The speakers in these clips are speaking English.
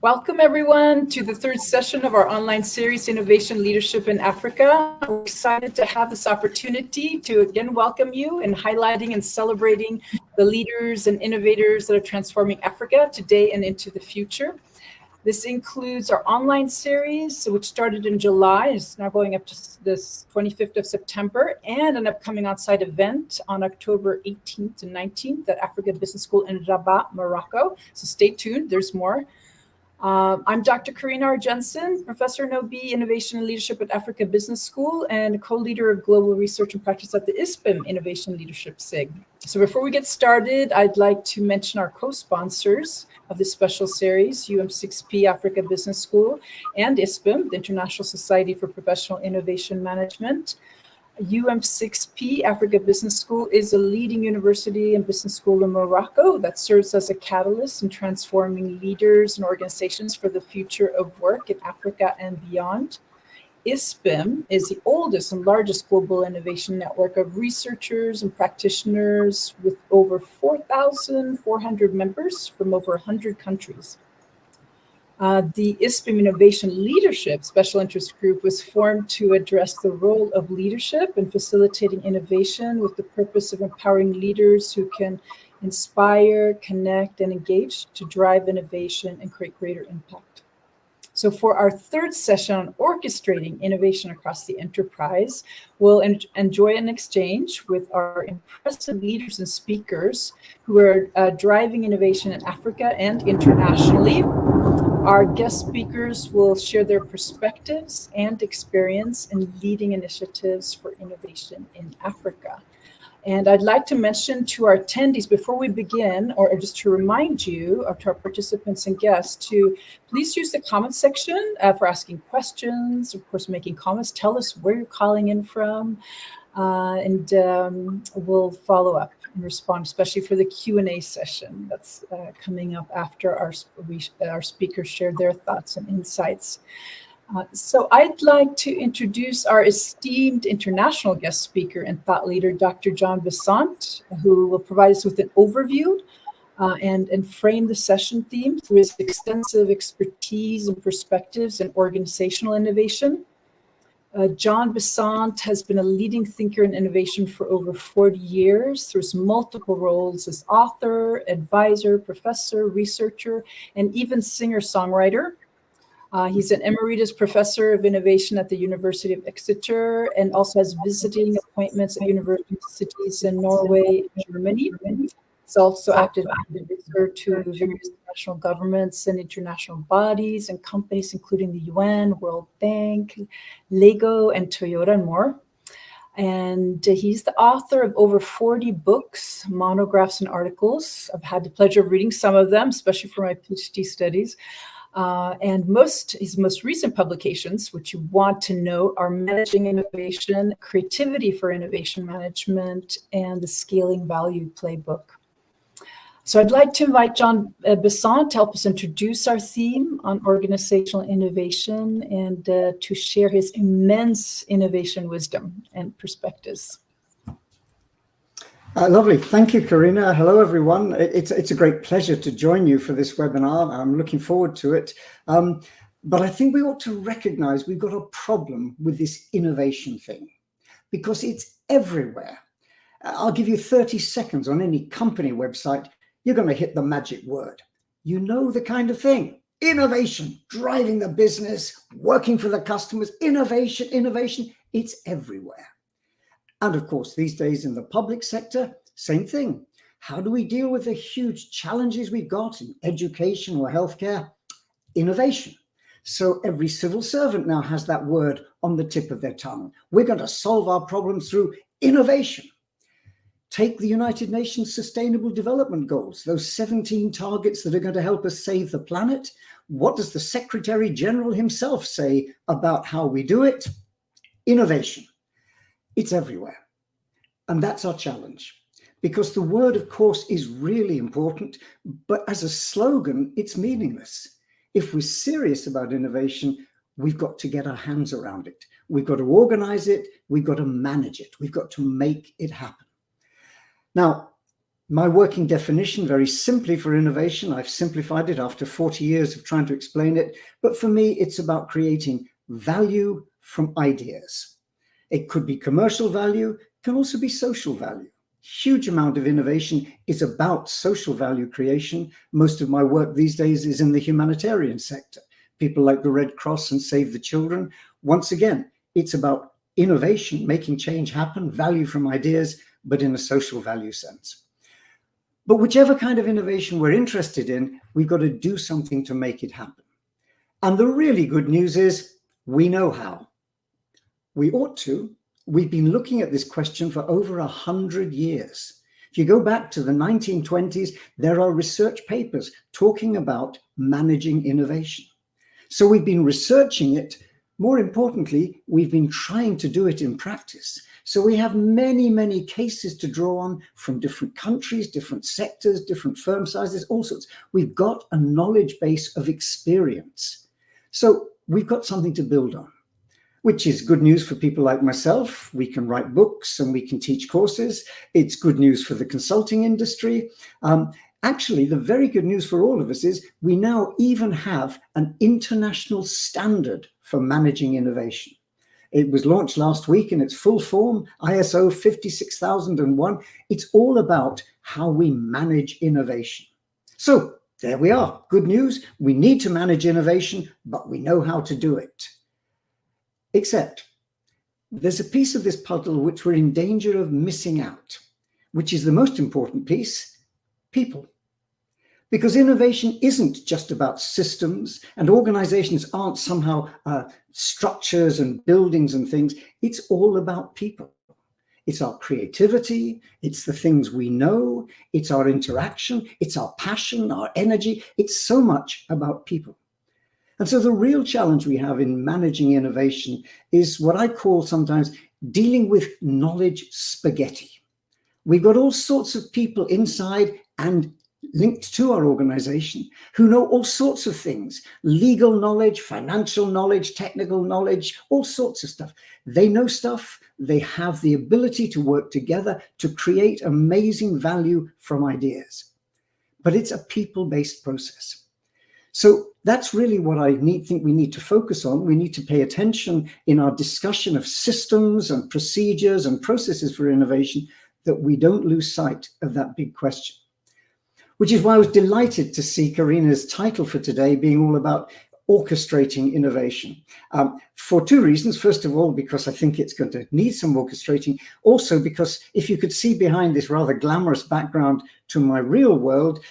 Welcome, everyone, to the third session of our online series, Innovation Leadership in Africa. We're excited to have this opportunity to again welcome you in highlighting and celebrating the leaders and innovators that are transforming Africa today and into the future. This includes our online series, which started in July, is now going up to this 25th of September, and an upcoming on-site event on October 18th and 19th at Africa Business School in Rabat, Morocco. So stay tuned, there's more. I'm Dr. Karina R. Jensen, Professor in OB, Innovation and Leadership at Africa Business School and co-leader of Global Research and Practice at the ISPIM Innovation Leadership SIG. So before we get started, I'd like to mention our co-sponsors of this special series, UM6P Africa Business School and ISPIM, the International Society for Professional Innovation Management. UM6P Africa Business School is a leading university and business school in Morocco that serves as a catalyst in transforming leaders and organizations for the future of work in Africa and beyond. ISPIM is the oldest and largest global innovation network of researchers and practitioners with over 4,400 members from over 100 countries. The ISPIM Innovation Leadership Special Interest Group was formed to address the role of leadership in facilitating innovation with the purpose of empowering leaders who can inspire, connect, and engage to drive innovation and create greater impact. So for our third session on orchestrating innovation across the enterprise, we'll enjoy an exchange with our impressive leaders and speakers who are driving innovation in Africa and internationally. Our guest speakers will share their perspectives and experience in leading initiatives for innovation in Africa. And I'd like to mention to our attendees before we begin, or just to remind you, to our participants and guests, to please use the comment section for asking questions, of course, making comments. Tell us where you're calling in from, and we'll follow up and respond, especially for the Q&A session that's coming up after our speakers share their thoughts and insights. So I'd like to introduce our esteemed international guest speaker and thought leader, Dr. John Besant, who will provide us with an overview and frame the session theme through his extensive expertise and perspectives in organizational innovation. John Besant has been a leading thinker in innovation for over 40 years through his multiple roles as author, advisor, professor, researcher, and even singer-songwriter. He's an emeritus professor of innovation at the University of Exeter and also has visiting appointments at universities in Norway and Germany. He's also acted as an advisor to various national governments and international bodies and companies, including the UN, World Bank, Lego, and Toyota, and more. And he's the author of over 40 books, monographs, and articles. I've had the pleasure of reading some of them, especially for my PhD studies. And his most recent publications, which you want to know, are Managing Innovation, Creativity for Innovation Management, and the Scaling Value Playbook. So I'd like to invite John Besant to help us introduce our theme on organizational innovation and to share his immense innovation wisdom and perspectives. Lovely. Thank you, Karina. Hello, everyone. It's a great pleasure to join you for this webinar. I'm looking forward to it. But I think we ought to recognize we've got a problem with this innovation thing because it's everywhere. I'll give you 30 seconds on any company website. You're going to hit the magic word. You know the kind of thing. Innovation, driving the business, working for the customers, innovation. It's everywhere. And of course, these days in the public sector, same thing. How do we deal with the huge challenges we've got in education or healthcare? Innovation. So every civil servant now has that word on the tip of their tongue. We're going to solve our problems through innovation. Take the United Nations Sustainable Development Goals, those 17 targets that are going to help us save the planet. What does the Secretary General himself say about how we do it? Innovation. It's everywhere. And that's our challenge. Because the word, of course, is really important, but as a slogan, it's meaningless. If we're serious about innovation, we've got to get our hands around it. We've got to organize it. We've got to manage it. We've got to make it happen. Now, My working definition, very simply for innovation, I've simplified it after 40 years of trying to explain it, but for me, it's about creating value from ideas. It could be commercial value, can also be social value. Huge amount of innovation is about social value creation. Most of my work these days is in the humanitarian sector. People like the Red Cross and Save the Children. Once again, it's about innovation, making change happen, value from ideas, but in a social value sense. But whichever kind of innovation we're interested in, we've got to do something to make it happen. And the really good news is we know how. We ought to. We've been looking at this question for over 100 years. If you go back to the 1920s, there are research papers talking about managing innovation. So we've been researching it. More importantly, we've been trying to do it in practice. So we have many, many cases to draw on from different countries, different sectors, different firm sizes, all sorts. We've got a knowledge base of experience. So we've got something to build on, which is good news for people like myself. We can write books and we can teach courses. It's good news for the consulting industry. Actually, the very good news for all of us is we now even have an international standard for managing innovation. It was launched last week in its full form, ISO 56001. It's all about how we manage innovation. So there we are. Good news. We need to manage innovation, but we know how to do it. Except there's a piece of this puzzle which we're in danger of missing out, which is the most important piece: people. Because innovation isn't just about systems, and organizations aren't somehow structures and buildings and things. It's all about people. It's our creativity, it's the things we know, it's our interaction, it's our passion, our energy. It's so much about people. And so the real challenge we have in managing innovation is what I call sometimes dealing with knowledge spaghetti. We've got all sorts of people inside and linked to our organization who know all sorts of things: legal knowledge, financial knowledge, technical knowledge, all sorts of stuff. They know stuff. They have the ability to work together to create amazing value from ideas. But it's a people-based process. So that's really what I think we need to focus on. We need to pay attention in our discussion of systems and procedures and processes for innovation that we don't lose sight of that big question. Which is why I was delighted to see Karina's title for today being all about orchestrating innovation. For two reasons. First of all, because I think it's going to need some orchestrating. Also, because if you could see behind this rather glamorous background to my real world,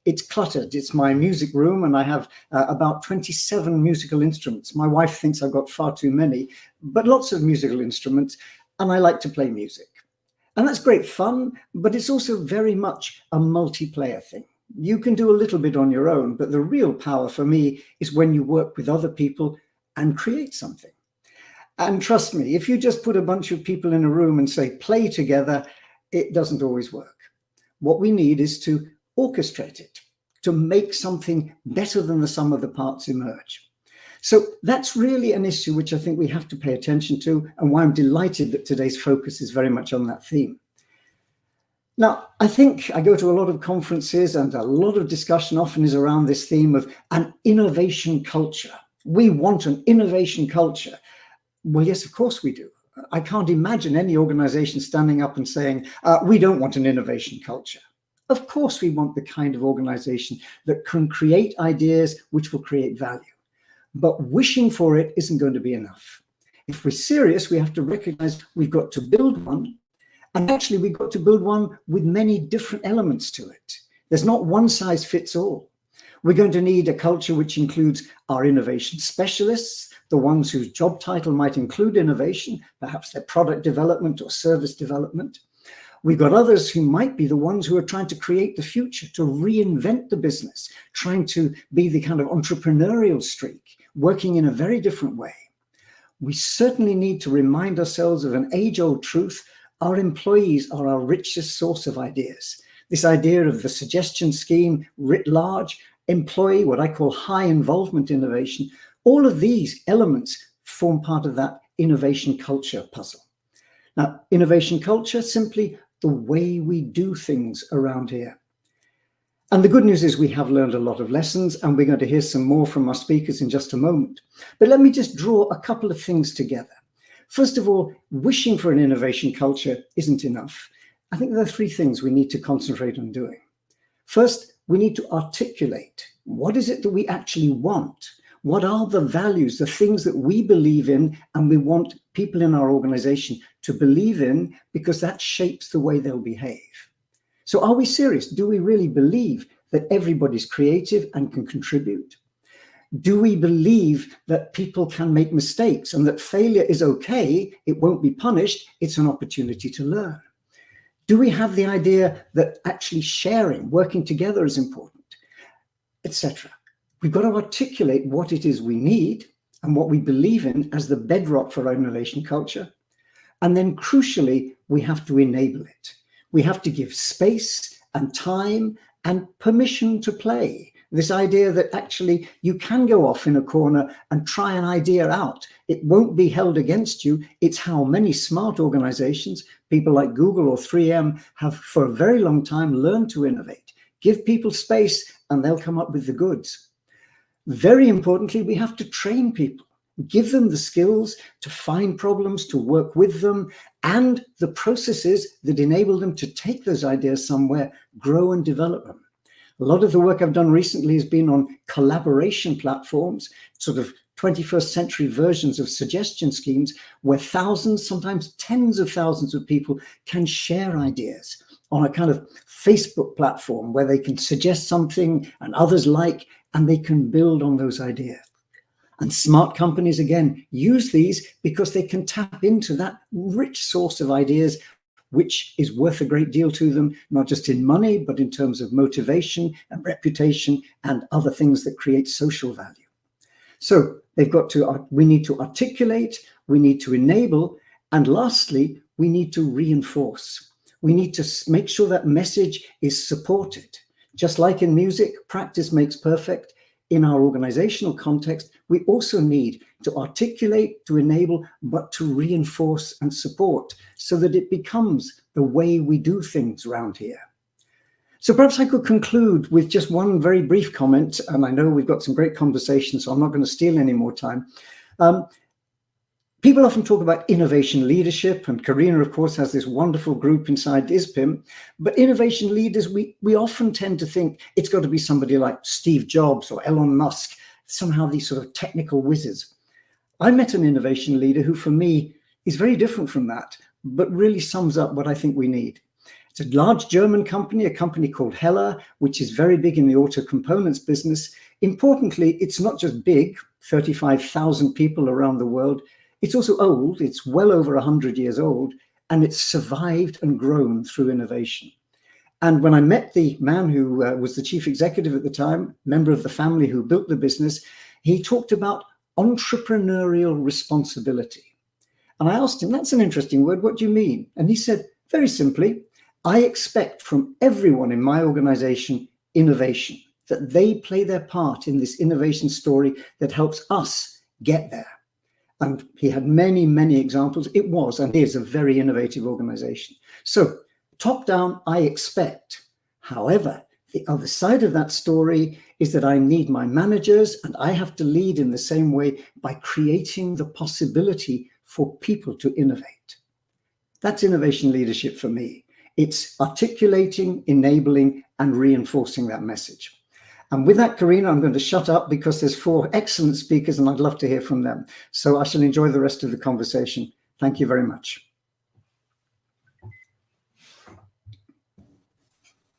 it's cluttered. It's my music room, and I have about 27 musical instruments. My wife thinks I've got far too many, but lots of musical instruments, and I like to play music. And that's great fun, but it's also very much a multiplayer thing. You can do a little bit on your own, but the real power for me is when you work with other people and create something. And trust me, if you just put a bunch of people in a room and say, play together, it doesn't always work. What we need is to orchestrate it, to make something better than the sum of the parts emerge. So that's really an issue which I think we have to pay attention to, and why I'm delighted that today's focus is very much on that theme. Now, I think I go to a lot of conferences, and a lot of discussion often is around this theme of an innovation culture. We want an innovation culture. Well, yes, of course we do. I can't imagine any organization standing up and saying, we don't want an innovation culture. Of course we want the kind of organization that can create ideas which will create value. But wishing for it isn't going to be enough. If we're serious, we have to recognize we've got to build one. And actually, we've got to build one with many different elements to it. There's not one size fits all. We're going to need a culture which includes our innovation specialists, the ones whose job title might include innovation, perhaps their product development or service development. We've got others who might be the ones who are trying to create the future, to reinvent the business, trying to be the kind of entrepreneurial streak, working in a very different way. We certainly need to remind ourselves of an age-old truth: our employees are our richest source of ideas. This idea of the suggestion scheme writ large, employee, what I call high involvement innovation, all of these elements form part of that innovation culture puzzle. Now, innovation culture simply the way we do things around here. And the good news is we have learned a lot of lessons, and we're going to hear some more from our speakers in just a moment. But let me just draw a couple of things together. First of all, wishing for an innovation culture isn't enough. I think there are three things we need to concentrate on doing. First, we need to articulate what is it that we actually want? What are the values, the things that we believe in and we want people in our organization to believe in, because that shapes the way they'll behave. So are we serious? Do we really believe that everybody's creative and can contribute? Do we believe that people can make mistakes and that failure is okay? It won't be punished. It's an opportunity to learn. Do we have the idea that actually sharing, working together is important, etc.? We've got to articulate what it is we need and what we believe in as the bedrock for our innovation culture. And then crucially, we have to enable it. We have to give space and time and permission to play. This idea that actually you can go off in a corner and try an idea out. It won't be held against you. It's how many smart organizations, people like Google or 3M, have for a very long time learned to innovate. Give people space and they'll come up with the goods. Very importantly, we have to train people. Give them the skills to find problems, to work with them, and the processes that enable them to take those ideas somewhere, grow and develop them. A lot of the work I've done recently has been on collaboration platforms, sort of 21st century versions of suggestion schemes, where thousands, sometimes tens of thousands of people can share ideas on a kind of Facebook platform where they can suggest something and others like, and they can build on those ideas. And smart companies, again, use these because they can tap into that rich source of ideas, which is worth a great deal to them, not just in money, but in terms of motivation and reputation and other things that create social value. So we need to articulate, we need to enable, and lastly, we need to reinforce. We need to make sure that message is supported. Just like in music, practice makes perfect. In our organizational context, we also need to articulate, to enable, but to reinforce and support so that it becomes the way we do things around here. So perhaps I could conclude with just one very brief comment, and I know we've got some great conversations, so I'm not going to steal any more time. People often talk about innovation leadership, and Karina, of course, has this wonderful group inside ISPIM. But innovation leaders, we often tend to think it's got to be somebody like Steve Jobs or Elon Musk, somehow these sort of technical whizzes. I met an innovation leader who, for me, is very different from that, but really sums up what I think we need. It's a large German company, a company called Heller, which is very big in the auto components business. Importantly, it's not just big, 35,000 people around the world. It's also old. It's well over 100 years old, and it's survived and grown through innovation. And when I met the man who was the chief executive at the time, member of the family who built the business, he talked about entrepreneurial responsibility. And I asked him, that's an interesting word. What do you mean? And he said, very simply, I expect from everyone in my organization innovation, that they play their part in this innovation story that helps us get there. And he had many, many examples. It was and is a very innovative organization. So top down, I expect. However, the other side of that story is that I need my managers, and I have to lead in the same way by creating the possibility for people to innovate. That's innovation leadership for me. It's articulating, enabling, and reinforcing that message. And with that, Karina, I'm going to shut up because there's 4 excellent speakers and I'd love to hear from them. So I shall enjoy the rest of the conversation. Thank you very much.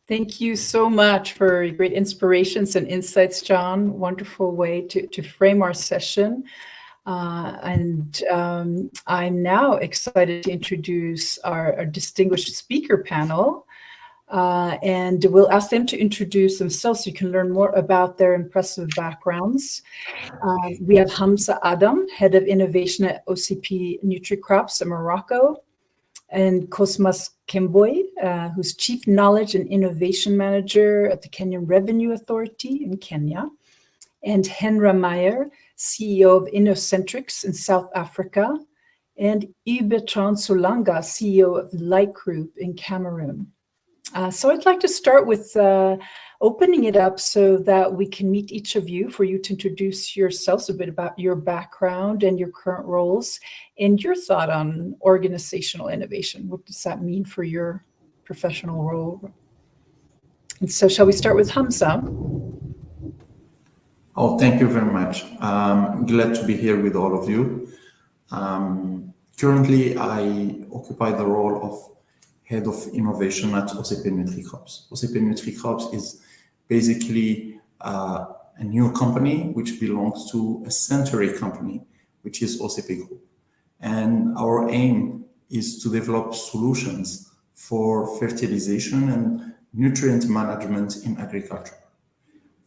Thank you so much for great inspirations and insights, John. Wonderful way to frame our session. I'm now excited to introduce our distinguished speaker panel. And we'll ask them to introduce themselves so you can learn more about their impressive backgrounds. We have Hamza Adam, Head of Innovation at OCP NutriCrops in Morocco, and Cosmas Kemboy, who's Chief Knowledge and Innovation Manager at the Kenyan Revenue Authority in Kenya, and Henra Meyer, CEO of Innocentrics in South Africa, and Ibetran Solanga, CEO of Light Group in Cameroon. So I'd like to start with opening it up so that we can meet each of you, for you to introduce yourselves, a bit about your background and your current roles and your thought on organizational innovation. What does that mean for your professional role? And so shall we start with Hamza? Oh, thank you very much. Glad to be here with all of you. Currently, I occupy the role of Head of Innovation at OCP NutriCrops. OCP NutriCrops is basically a new company which belongs to a century company, which is OCP Group. And our aim is to develop solutions for fertilization and nutrient management in agriculture.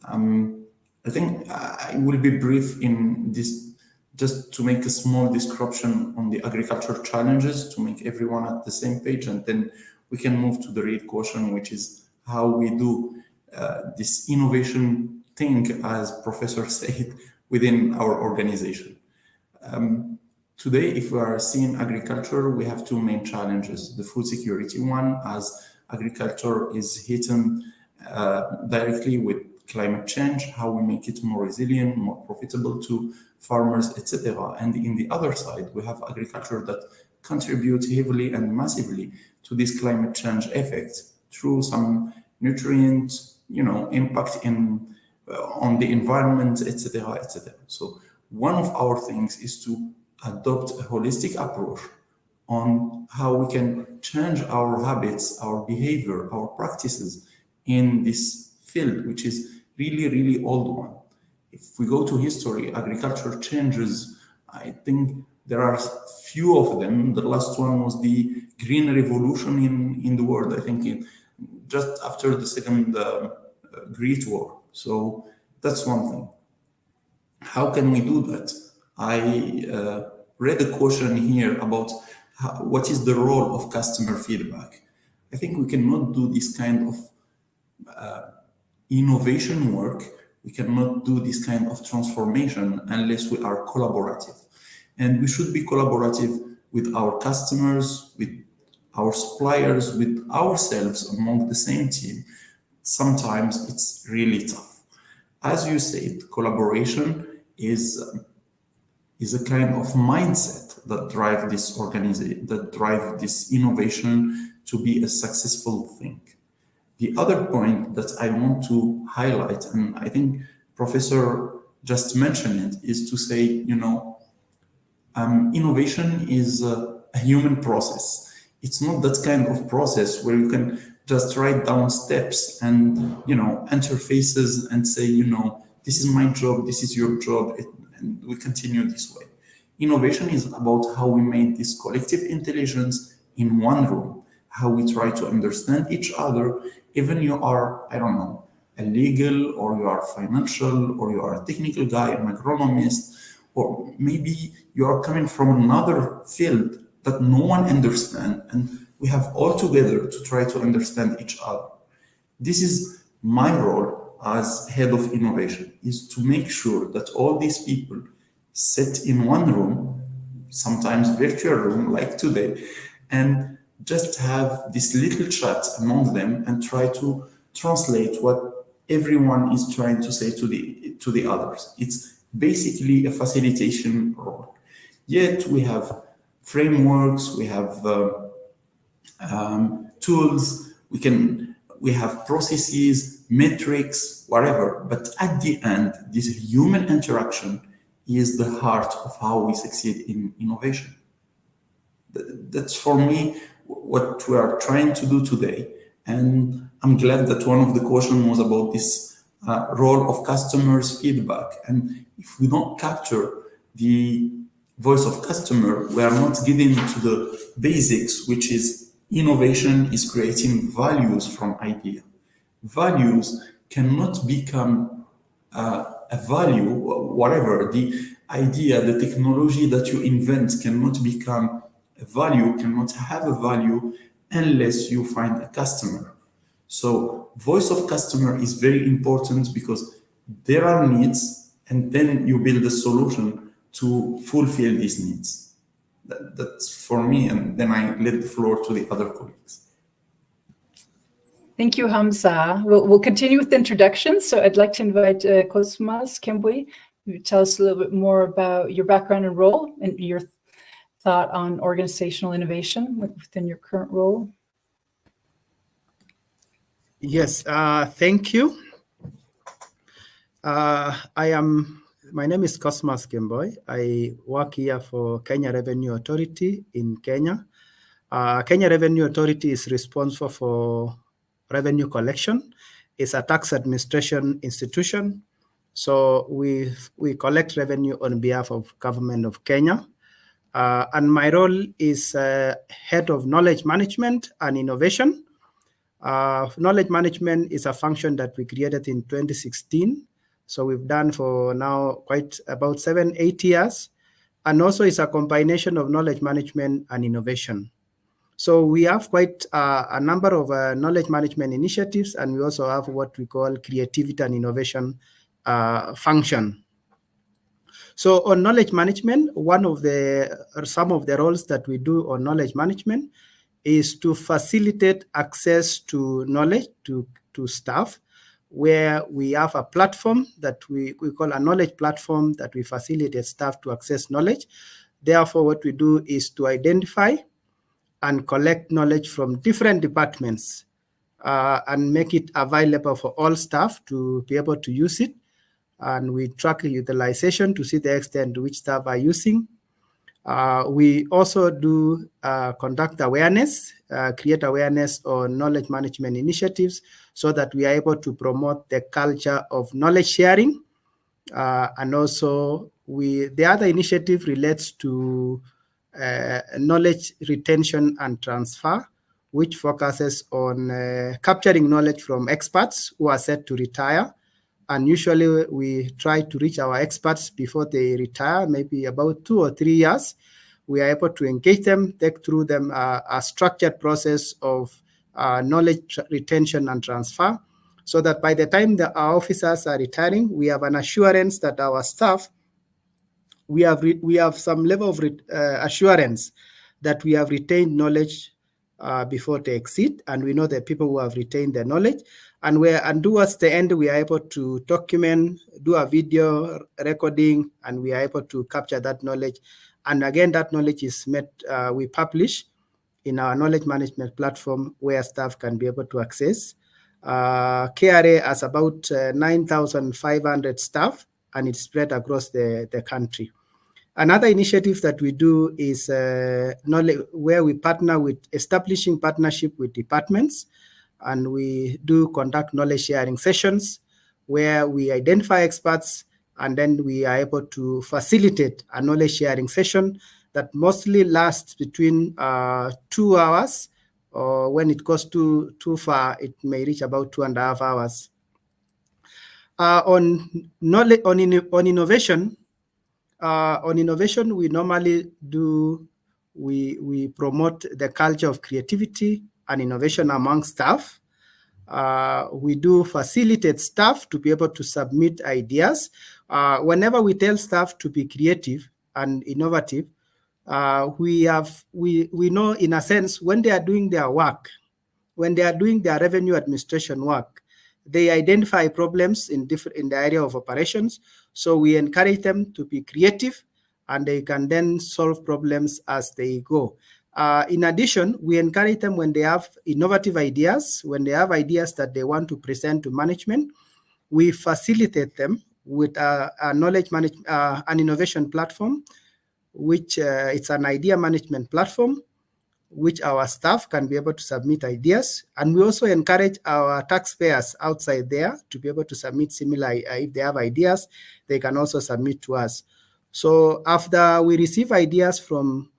I think I will be brief in this, just to make a small description on the agriculture challenges to make everyone at the same page, and then we can move to the real question, which is how we do this innovation thing, as Professor said, within our organization. Today, if we are seeing agriculture, we have two main challenges. The food security one, as agriculture is hidden directly with climate change, how we make it more resilient, more profitable to farmers, etc. And in the other side, we have agriculture that contributes heavily and massively to this climate change effect through some nutrient, impact on the environment, etc., etc. So one of our things is to adopt a holistic approach on how we can change our habits, our behavior, our practices in this field, which is really, really old one. If we go to history, agriculture changes, I think there are few of them. The last one was the Green Revolution in the world, I think just after the Second Great War. So that's one thing. How can we do that? I read a question here about what is the role of customer feedback. I think we cannot do this kind of innovation work, we cannot do this kind of transformation unless we are collaborative. And we should be collaborative with our customers, with our suppliers, with ourselves among the same team. Sometimes it's really tough. As you said, collaboration is a kind of mindset that drive this organization, that drive this innovation to be a successful thing. The other point that I want to highlight, and I think Professor just mentioned it, is to say, innovation is a human process. It's not that kind of process where you can just write down steps and, interfaces and say, this is my job, this is your job, and we continue this way. Innovation is about how we make this collective intelligence in one room, how we try to understand each other. Even you are, a legal, or you are financial, or you are a technical guy, an agronomist, or maybe you are coming from another field that no one understands, and we have all together to try to understand each other. This is my role as head of innovation, is to make sure that all these people sit in one room, sometimes virtual room like today, and just have this little chat among them and try to translate what everyone is trying to say to the others. It's basically a facilitation role. Yet we have frameworks, we have tools, we have processes, metrics, whatever. But at the end, this human interaction is the heart of how we succeed in innovation. That's for me what we are trying to do today. And I'm glad that one of the questions was about this role of customers' feedback. And if we don't capture the voice of customer, we are not getting to the basics, which is innovation is creating values from idea. Values cannot become a value, whatever the idea, the technology that you invent cannot become a value, cannot have a value unless you find a customer. So voice of customer is very important because there are needs, and then you build a solution to fulfill these needs. That's for me, and then I let the floor to the other colleagues. Thank you, Hamza. We'll continue with the introductions. So I'd like to invite Cosmas Kembwe to tell us a little bit more about your background and role and your thought on organizational innovation within your current role. Yes, thank you. My name is Cosmas Kembwe. I work here for Kenya Revenue Authority in Kenya. Kenya Revenue Authority is responsible for revenue collection. It's a tax administration institution. So we collect revenue on behalf of government of Kenya. And my role is head of knowledge management and innovation. Knowledge management is a function that we created in 2016. So we've done for now quite about 7-8 years. And also it's a combination of knowledge management and innovation. So we have quite a number of knowledge management initiatives, and we also have what we call creativity and innovation function. So on knowledge management, some of the roles that we do on knowledge management is to facilitate access to knowledge to staff, where we have a platform that we call a knowledge platform that we facilitate staff to access knowledge. Therefore, what we do is to identify and collect knowledge from different departments and make it available for all staff to be able to use it. And we track utilization to see the extent to which staff are using. We also do conduct awareness, create awareness on knowledge management initiatives so that we are able to promote the culture of knowledge sharing. And also the other initiative relates to knowledge retention and transfer, which focuses on capturing knowledge from experts who are set to retire. And usually we try to reach our experts before they retire, maybe about 2 or 3 years. We are able to engage them, take through them a structured process of knowledge retention and transfer, so that by the time our officers are retiring, we have an assurance that our staff, we have some level of assurance that we have retained knowledge before they exit, and we know the people who have retained their knowledge. And towards the end, we are able to document, do a video recording, and we are able to capture that knowledge. And again, that knowledge is we publish in our knowledge management platform where staff can be able to access. KRA has about 9,500 staff, and it's spread across the country. Another initiative that we do is where we partner with establishing partnership with departments, and we do conduct knowledge sharing sessions where we identify experts, and then we are able to facilitate a knowledge sharing session that mostly lasts between 2 hours, or when it goes too far, it may reach about 2.5 hours. On innovation, we normally we promote the culture of creativity and innovation among staff. We do facilitate staff to be able to submit ideas. Whenever we tell staff to be creative and innovative, we know in a sense when they are doing their work, when they are doing their revenue administration work, they identify problems in the area of operations. So we encourage them to be creative, and they can then solve problems as they go. In addition, we encourage them when they have innovative ideas, when they have ideas that they want to present to management, we facilitate them with a knowledge management, an innovation platform, which it's an idea management platform, which our staff can be able to submit ideas. And we also encourage our taxpayers outside there to be able to submit similar, if they have ideas, they can also submit to us. So after we receive ideas from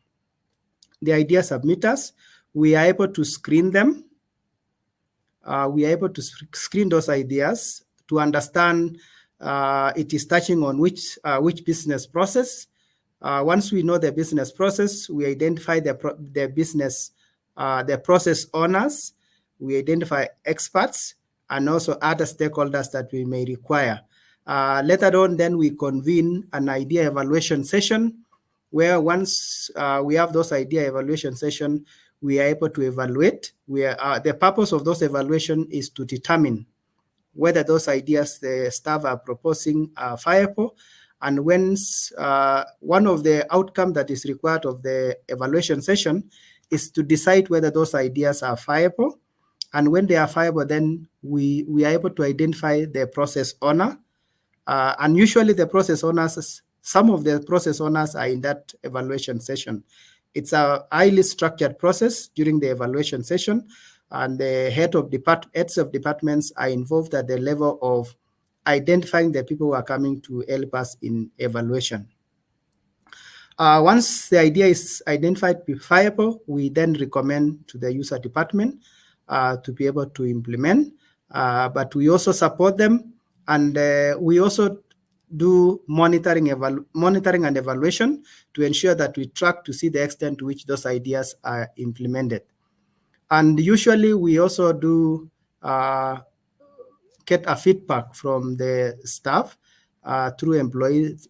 the idea submitters, we are able to screen them. We are able to screen those ideas to understand it is touching on which business process. Once we know the business process, we identify the business, the process owners, we identify experts, and also other stakeholders that we may require. Later on, then we convene an idea evaluation session where once we have those idea evaluation session, we are able to evaluate. The purpose of those evaluation is to determine whether those ideas the staff are proposing are viable. And when one of the outcomes that is required of the evaluation session is to decide whether those ideas are viable. And when they are viable, then we are able to identify the process owner. And usually the process owners, some of the process owners are in that evaluation session. It's a highly structured process during the evaluation session, and the heads of departments are involved at the level of identifying the people who are coming to help us in evaluation. Once the idea is identified be viable, we then recommend to the user department to be able to implement, but we also support them, and we also do monitoring and evaluation to ensure that we track to see the extent to which those ideas are implemented. And usually we also do get a feedback from the staff through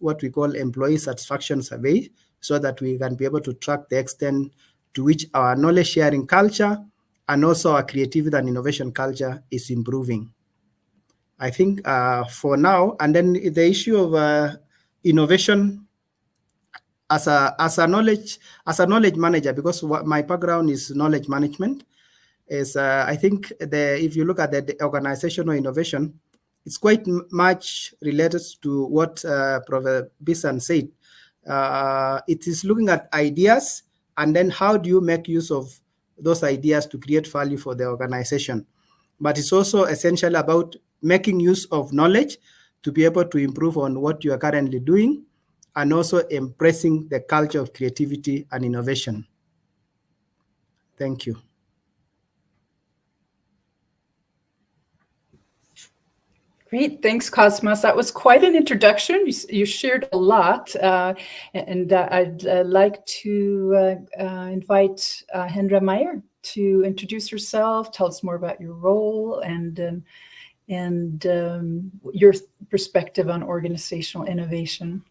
what we call employee satisfaction survey, so that we can be able to track the extent to which our knowledge sharing culture and also our creativity and innovation culture is improving. I think for now, and then the issue of innovation as a knowledge manager, because my background is knowledge management, is I think if you look at the organizational innovation, it's quite much related to what Professor Bisan said. It is looking at ideas, and then how do you make use of those ideas to create value for the organization. But it's also essential about making use of knowledge to be able to improve on what you are currently doing, and also embracing the culture of creativity and innovation. Thank you. Great, thanks, Cosmas. That was quite an introduction. You shared a lot, and I'd like to invite Hendra Meyer to introduce herself, tell us more about your role, and your perspective on organizational innovation.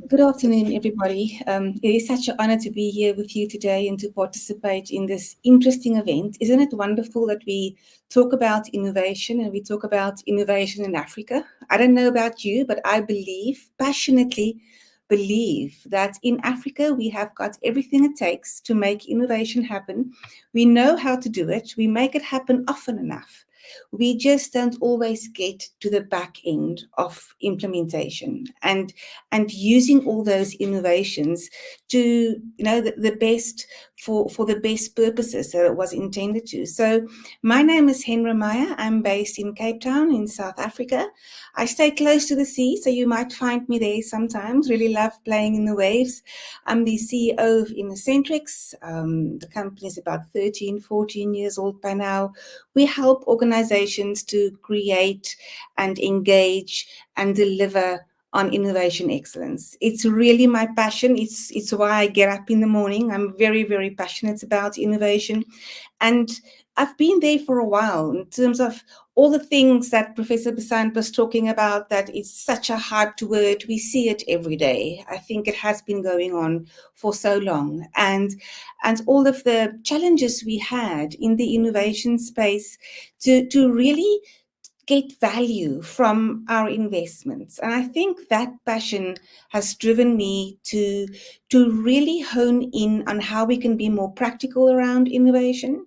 Good afternoon, everybody. It is such an honor to be here with you today and to participate in this interesting event. Isn't it wonderful that we talk about innovation, and we talk about innovation in Africa? I don't know about you, but I passionately believe that in Africa, we have got everything it takes to make innovation happen. We know how to do it. We make it happen often enough. We just don't always get to the back end of implementation and using all those innovations to, the best for the best purposes that it was intended to. So my name is Hendra Meyer. I'm based in Cape Town in South Africa. I stay close to the sea, so you might find me there sometimes. Really love playing in the waves. I'm the CEO of Innocentrics. The company is about 13, 14 years old by now. We help organizations to create and engage and deliver on innovation excellence. It's really my passion. It's why I get up in the morning. I'm very, very passionate about innovation. And I've been there for a while in terms of all the things that Professor Bisan was talking about, that is such a hyped word. We see it every day. I think it has been going on for so long. And all of the challenges we had in the innovation space to really get value from our investments. And I think that passion has driven me to really hone in on how we can be more practical around innovation.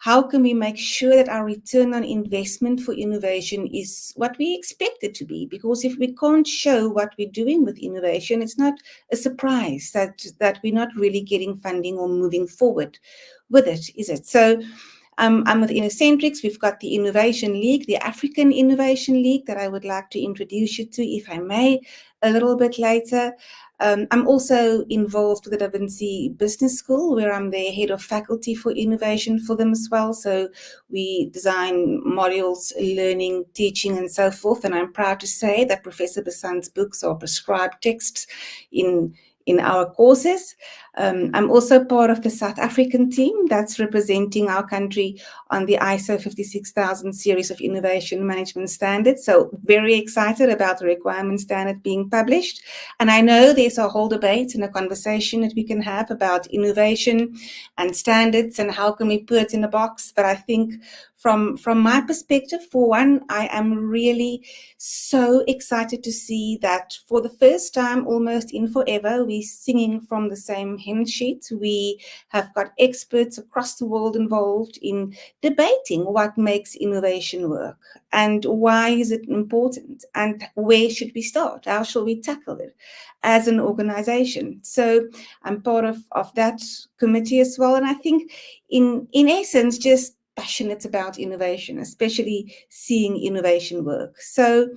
How can we make sure that our return on investment for innovation is what we expect it to be? Because if we can't show what we're doing with innovation, it's not a surprise that we're not really getting funding or moving forward with it, is it? So I'm with Innocentrics. We've got the Innovation League, the African Innovation League, that I would like to introduce you to, if I may, a little bit later. I'm also involved with the Da Vinci Business School, where I'm the head of faculty for innovation for them as well. So we design modules, learning, teaching, and so forth. And I'm proud to say that Professor Bisan's books are prescribed texts in in our courses. I'm also part of the South African team that's representing our country on the ISO 56000 series of innovation management standards. So very excited about the requirement standard being published. And I know there's a whole debate and a conversation that we can have about innovation and standards and how can we put it in a box. But I think from my perspective, for one, I am really so excited to see that for the first time, almost in forever, we're singing from the same hymn sheet. We have got experts across the world involved in debating what makes innovation work and why is it important and where should we start? How shall we tackle it as an organization? So I'm part of that committee as well. And I think in essence, just passionate about innovation, especially seeing innovation work. So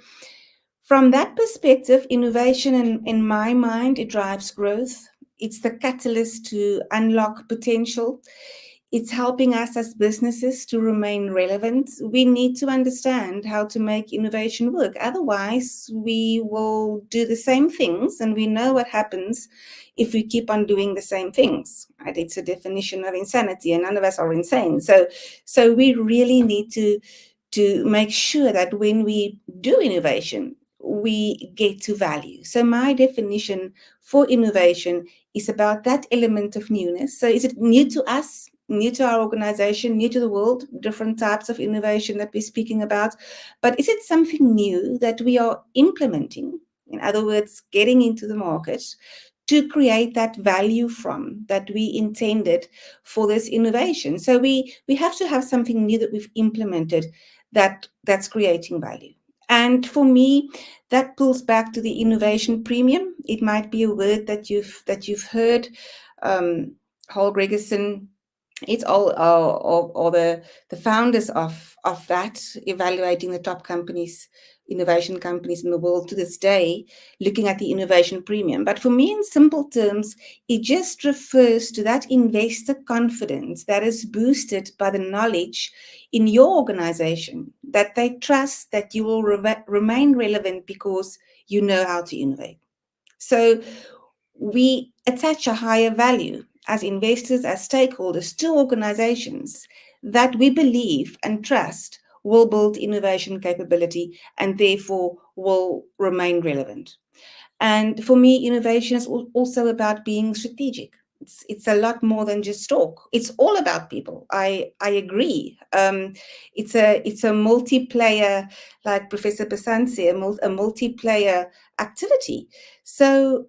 from that perspective, innovation in my mind, it drives growth. It's the catalyst to unlock potential. It's helping us as businesses to remain relevant. We need to understand how to make innovation work. Otherwise, we will do the same things, and we know what happens if we keep on doing the same things. Right? It's a definition of insanity, and none of us are insane. So we really need to make sure that when we do innovation, we get to value. So my definition for innovation is about that element of newness. So is it new to us, new to our organization, new to the world, different types of innovation that we're speaking about? But is it something new that we are implementing? In other words, getting into the market to create that value from that we intended for this innovation. So we have to have something new that we've implemented that's creating value. And for me, that pulls back to the innovation premium. It might be a word that you've heard. Hal Gregerson, it's all or the founders of that, evaluating the top companies, innovation companies in the world to this day, looking at the innovation premium. But for me, in simple terms, it just refers to that investor confidence that is boosted by the knowledge in your organization, that they trust that you will remain relevant because you know how to innovate. So we attach a higher value as investors, as stakeholders, to organizations that we believe and trust will build innovation capability and therefore will remain relevant. And for me, innovation is also about being strategic. It's a lot more than just talk. It's all about people. I agree. It's a multiplayer, like Professor Basan said, a multiplayer activity. So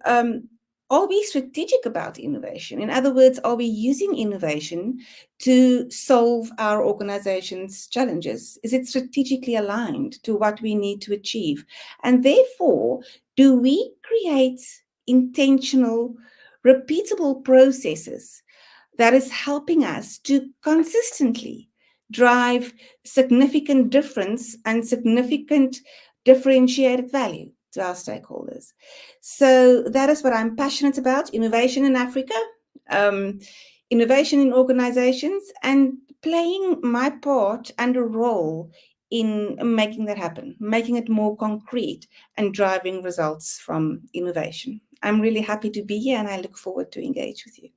are we strategic about innovation? In other words, are we using innovation to solve our organization's challenges? Is it strategically aligned to what we need to achieve? And therefore, do we create intentional, repeatable processes that is helping us to consistently drive significant difference and significant differentiated value to our stakeholders? So that is what I'm passionate about: innovation in Africa, innovation in organizations, and playing my part and a role in making that happen, making it more concrete and driving results from innovation. I'm really happy to be here and I look forward to engage with you.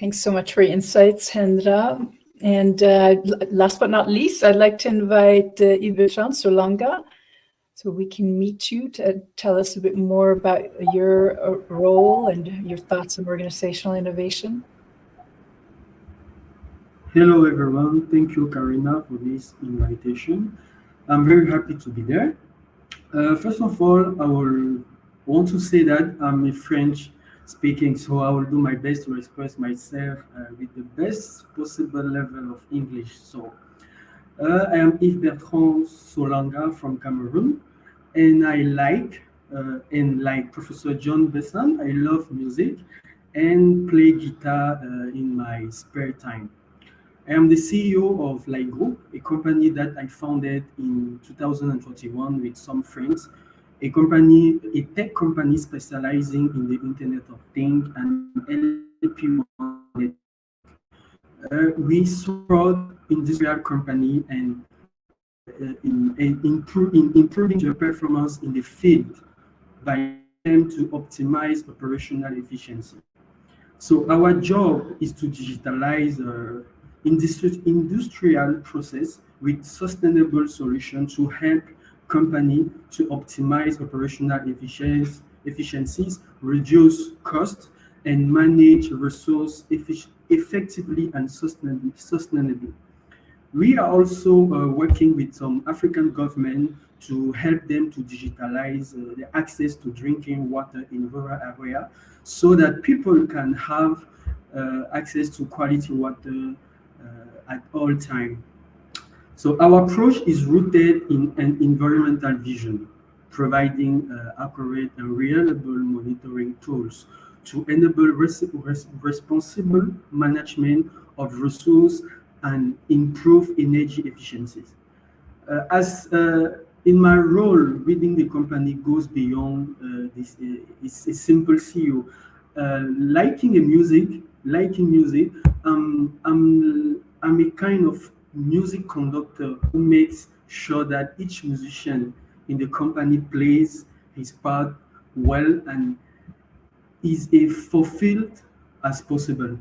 Thanks so much for your insights, Hendra. And last but not least, I'd like to invite Iberjan Solanga so we can meet you to tell us a bit more about your role and your thoughts on organizational innovation. Hello, everyone. Thank you, Karina, for this invitation. I'm very happy to be there. First of all, I will want to say that I'm a French speaking, so I will do my best to express myself with the best possible level of English. So, I am Yves Bertrand Solanga from Cameroon, and like Professor John Besson, I love music and play guitar in my spare time. I am the CEO of Light Group, a company that I founded in 2021 with some friends, a tech company specializing in the Internet of Things and LP1 network. We support industrial company in improving their performance in the field by them to optimize operational efficiency. So our job is to digitalize industrial process with sustainable solutions to help company to optimize operational efficiencies, reduce costs, and manage resource effectively and sustainably. We are also working with some African government to help them to digitalize the access to drinking water in rural area so that people can have access to quality water at all time. So our approach is rooted in an environmental vision, providing accurate and reliable monitoring tools to enable responsible management of resource and improve energy efficiencies. As in my role within the company goes beyond this, it's a simple CEO. Liking music, I'm a kind of music conductor who makes sure that each musician in the company plays his part well and is as fulfilled as possible.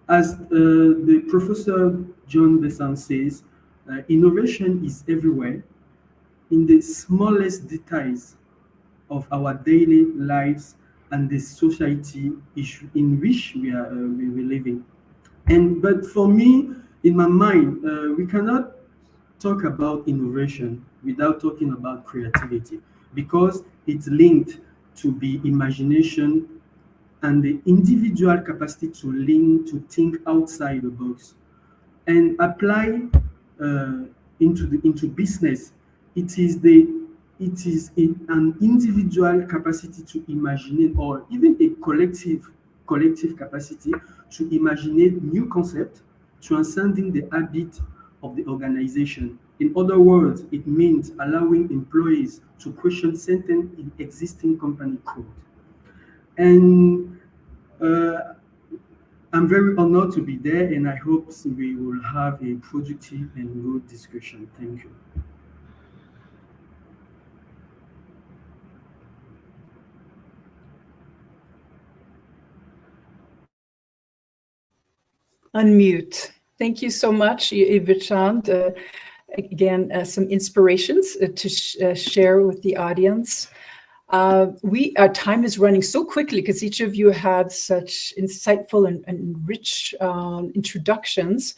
As the Professor John Besant says, innovation is everywhere in the smallest details of our daily lives and the society in which we're living. But for me, in my mind, we cannot talk about innovation without talking about creativity because it's linked to the imagination and the individual capacity to think outside the box and apply into business. An individual capacity to imagine or even a collective capacity to imagine new concept transcending the habit of the organization. In other words, it means allowing employees to question certain existing company code. And I'm very honored to be there, and I hope we will have a productive and good discussion. Thank you. Unmute. Thank you so much, Vichand. Again, some inspirations to share with the audience. Our time is running so quickly because each of you had such insightful and rich introductions.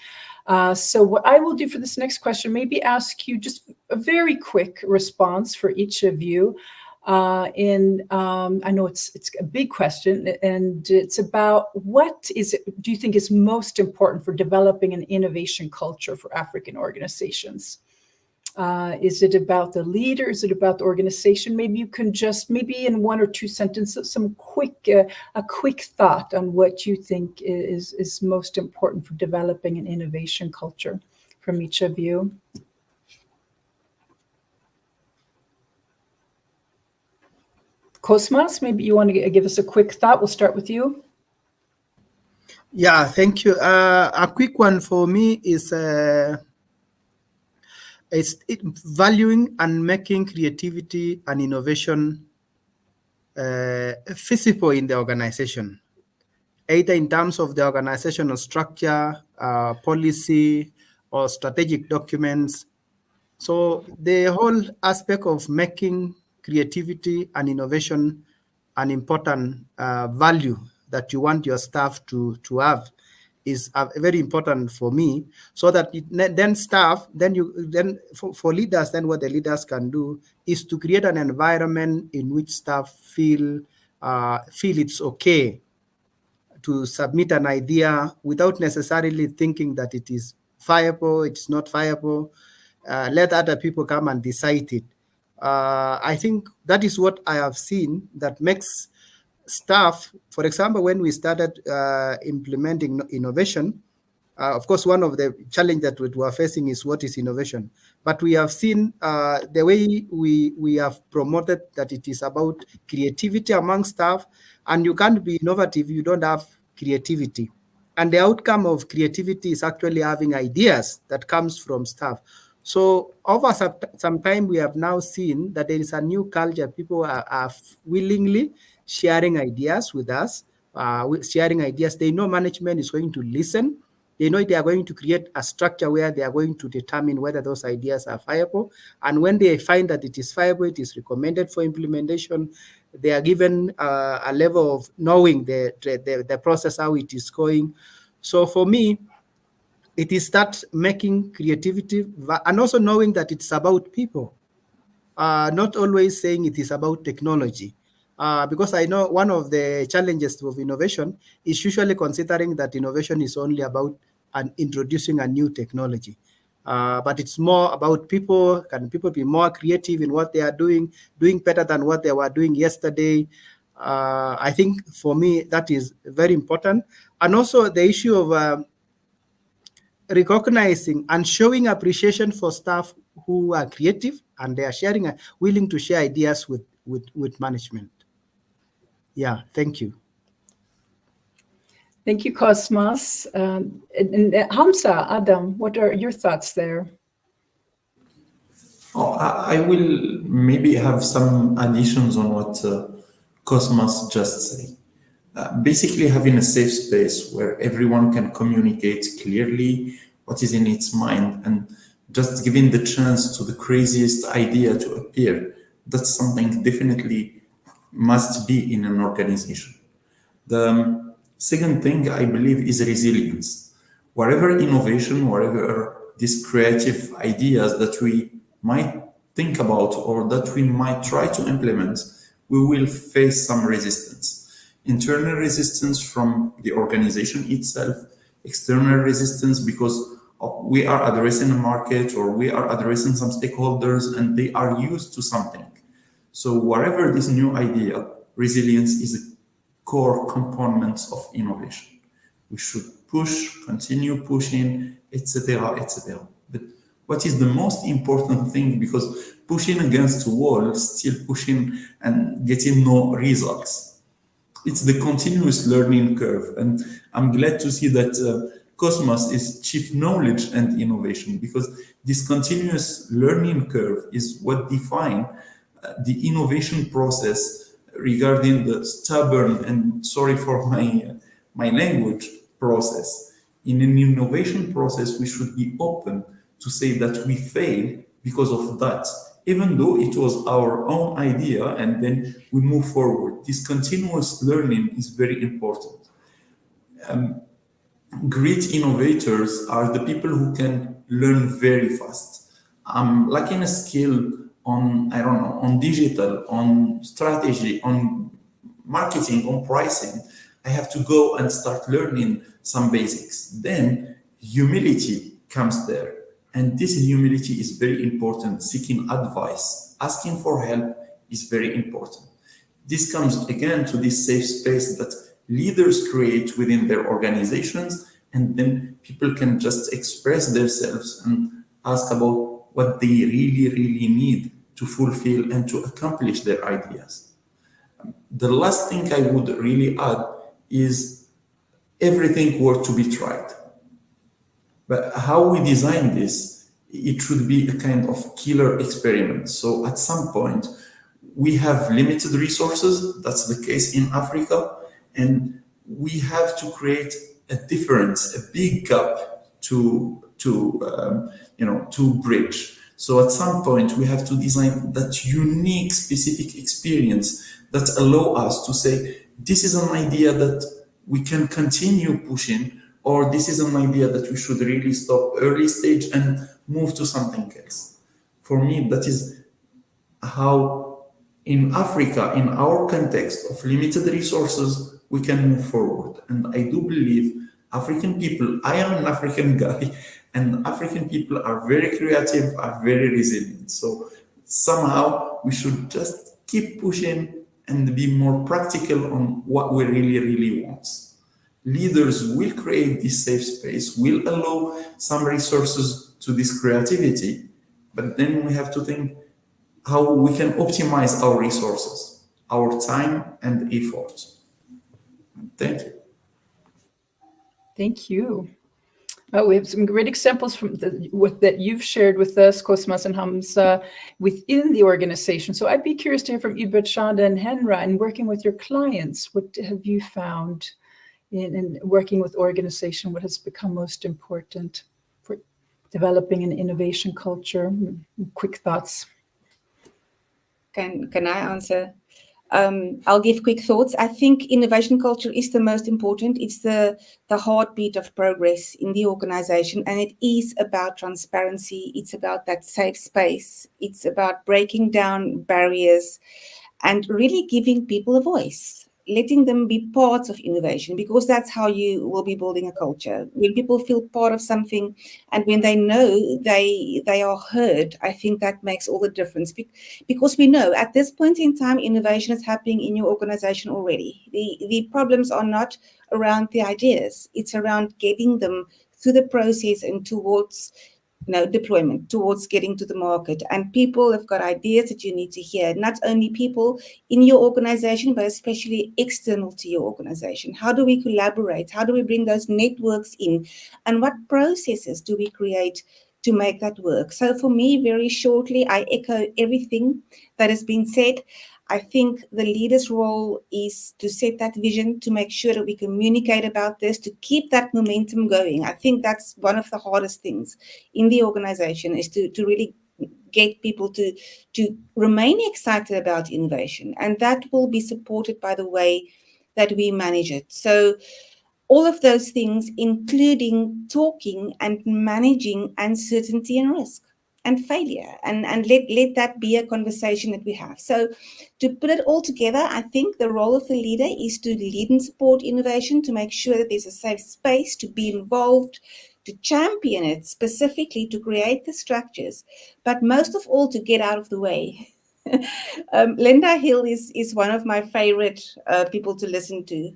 So what I will do for this next question, maybe ask you just a very quick response for each of you. I know it's a big question, and it's about do you think is most important for developing an innovation culture for African organizations? Is it about the leader? Is it about the organization? Maybe you can maybe in one or two sentences, a quick thought on what you think is most important for developing an innovation culture from each of you. Cosmas, maybe you want to give us a quick thought. We'll start with you. Yeah, thank you. A quick one for me is valuing and making creativity and innovation feasible in the organization, either in terms of the organizational structure, policy, or strategic documents. So the whole aspect of making creativity and innovation an important value that you want your staff to have is very important for me, so that for leaders, then what the leaders can do is to create an environment in which staff feel it's okay to submit an idea without necessarily thinking that it is viable, it's not viable. Let other people come and decide it. I think that is what I have seen that makes staff, for example, when we started implementing innovation, of course, one of the challenges that we are facing is what is innovation. But we have seen the way we have promoted that it is about creativity among staff, and you can't be innovative if you don't have creativity. And the outcome of creativity is actually having ideas that comes from staff. So over some time, we have now seen that there is a new culture. People are willingly sharing ideas with us, sharing ideas. They know management is going to listen. They know they are going to create a structure where they are going to determine whether those ideas are viable. And when they find that it is viable, it is recommended for implementation, they are given a level of knowing the process, how it is going. So for me, it is that making creativity and also knowing that it's about people, not always saying it is about technology. Because I know one of the challenges of innovation is usually considering that innovation is only about introducing a new technology. But it's more about people. Can people be more creative in what they are doing better than what they were doing yesterday? I think for me, that is very important. And also the issue of recognizing and showing appreciation for staff who are creative and they are sharing, willing to share ideas with management. Yeah, thank you. Thank you, Cosmas. And Hamza, Adam, what are your thoughts there? Oh, I will maybe have some additions on what Cosmas just said. Basically, having a safe space where everyone can communicate clearly what is in its mind and just giving the chance to the craziest idea to appear. That's something definitely must be in an organization. The second thing I believe is resilience. Whatever innovation, whatever these creative ideas that we might think about or that we might try to implement, we will face some resistance. Internal resistance from the organization itself, external resistance because we are addressing a market or we are addressing some stakeholders and they are used to something. So whatever this new idea, resilience is a core components of innovation. We should push, continue pushing, etc., etc. But what is the most important thing? Because pushing against the wall, still pushing and getting no results. It's the continuous learning curve, and I'm glad to see that Cosmos is Chief Knowledge and Innovation because this continuous learning curve is what defines the innovation process regarding the stubborn and sorry for my language process. In an innovation process, we should be open to say that we fail because of that, even though it was our own idea, and then we move forward. This continuous learning is very important. Great innovators are the people who can learn very fast. I'm lacking a skill on, I don't know, on digital, on strategy, on marketing, on pricing. I have to go and start learning some basics. Then humility comes there. And this humility is very important. Seeking advice, asking for help is very important. This comes again to this safe space that leaders create within their organizations, and then people can just express themselves and ask about what they really, really need to fulfill and to accomplish their ideas. The last thing I would really add is everything were to be tried. But how we design this, it should be a kind of killer experiment. So at some point, we have limited resources. That's the case in Africa. And we have to create a difference, a big gap to bridge. So at some point, we have to design that unique, specific experience that allow us to say, this is an idea that we can continue pushing, or this is an idea that we should really stop early stage and move to something else. For me, that is how in Africa, in our context of limited resources, we can move forward. And I do believe African people, I am an African guy, and African people are very creative, are very resilient. So somehow we should just keep pushing and be more practical on what we really, really want. Leaders will create this safe space, will allow some resources to this creativity, but then we have to think how we can optimize our resources, our time and effort. Thank you. Thank you. We have some great examples from that you've shared with us, Cosmas and Hamza, within the organization. So I'd be curious to hear from you, Bertrand and Henra, in working with your clients. What have you found in working with organization? What has become most important for developing an innovation culture? Quick thoughts. Can I answer? I'll give quick thoughts. I think innovation culture is the most important. It's the heartbeat of progress in the organization, and it is about transparency. It's about that safe space. It's about breaking down barriers and really giving people a voice, letting them be part of innovation, because that's how you will be building a culture. When people feel part of something and when they know they are heard, I think that makes all the difference, because we know at this point in time, innovation is happening in your organization already. The problems are not around the ideas. It's around getting them through the process and towards deployment, towards getting to the market. And people have got ideas that you need to hear, not only people in your organization, but especially external to your organization. How do we collaborate? How do we bring those networks in? And what processes do we create to make that work? So for me, very shortly, I echo everything that has been said. I think the leader's role is to set that vision, to make sure that we communicate about this, to keep that momentum going. I think that's one of the hardest things in the organization, is to really get people to remain excited about innovation. And that will be supported by the way that we manage it. So all of those things, including talking and managing uncertainty and risk and failure, and let that be a conversation that we have. So to put it all together, I think the role of the leader is to lead and support innovation, to make sure that there's a safe space to be involved, to champion it, specifically to create the structures, but most of all to get out of the way. Linda Hill is one of my favorite people to listen to,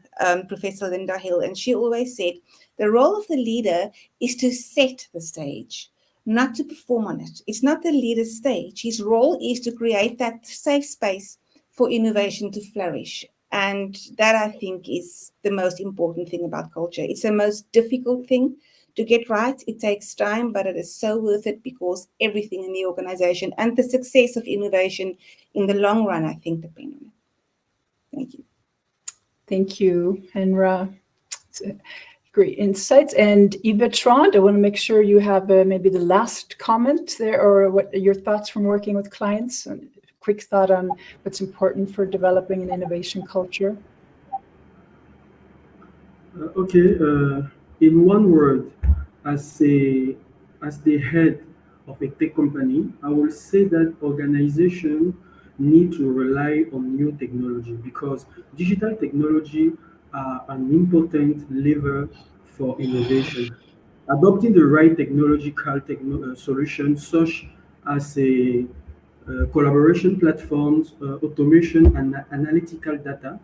Professor Linda Hill, and she always said the role of the leader is to set the stage, not to perform on it. It's not the leader's stage. His role is to create that safe space for innovation to flourish. And that, I think, is the most important thing about culture. It's the most difficult thing to get right. It takes time, but it is so worth it, because everything in the organization and the success of innovation in the long run, I think, depend on it. Thank you. Thank you, Henra. Great insights. And Bertrand, I want to make sure you have maybe the last comment there, or what are your thoughts from working with clients? A quick thought on what's important for developing an innovation culture. In one word, as the head of a tech company, I will say that organizations need to rely on new technology, because digital technology are an important lever for innovation. Adopting the right technological solutions, such as collaboration platforms, automation, and analytical data,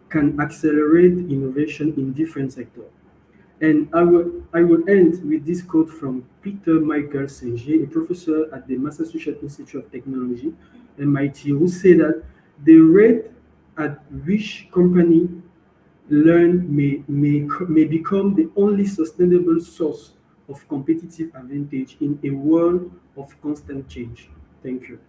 can accelerate innovation in different sectors. And I will end with this quote from Peter Michael Sanger, a professor at the Massachusetts Institute of Technology, MIT, who said that the rate at which companies learn may become the only sustainable source of competitive advantage in a world of constant change. Thank you.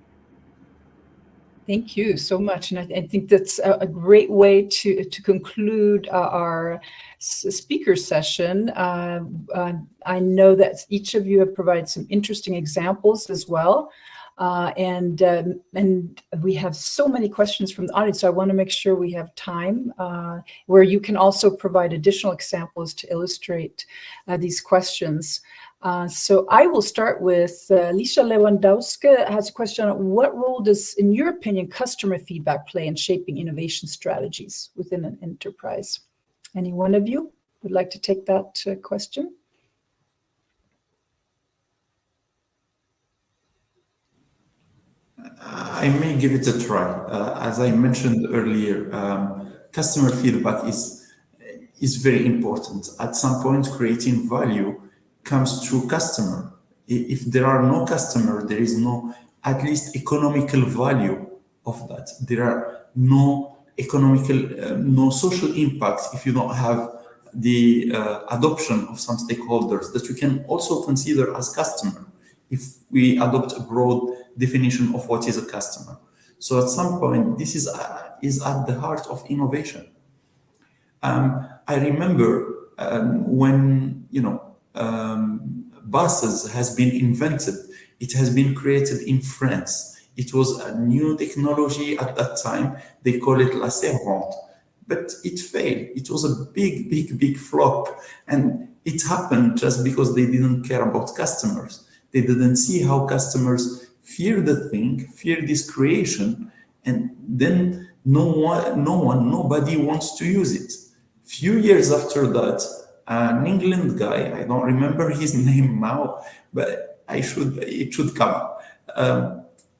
Thank you so much. And I think that's a great way to conclude our speaker session. I know that each of you have provided some interesting examples as well. And we have so many questions from the audience, so I want to make sure we have time where you can also provide additional examples to illustrate these questions. So I will start with Lisa Lewandowska has a question on what role does, in your opinion, customer feedback play in shaping innovation strategies within an enterprise? Any one of you would like to take that question? I may give it a try. As I mentioned earlier, customer feedback is very important. At some point, creating value comes through customer. If there are no customer, there is no at least economical value of that. There are no economical, no social impact if you don't have the adoption of some stakeholders that we can also consider as customer if we adopt a broad definition of what is a customer. So at some point, this is at the heart of innovation. I remember when buses has been invented. It has been created in France. It was a new technology at that time. They call it la servante, but it failed. It was a big flop, and it happened just because they didn't care about customers. They didn't see how customers fear the thing, fear this creation, and then nobody wants to use it. Few years after that, an England guy, I don't remember his name now, but it should come,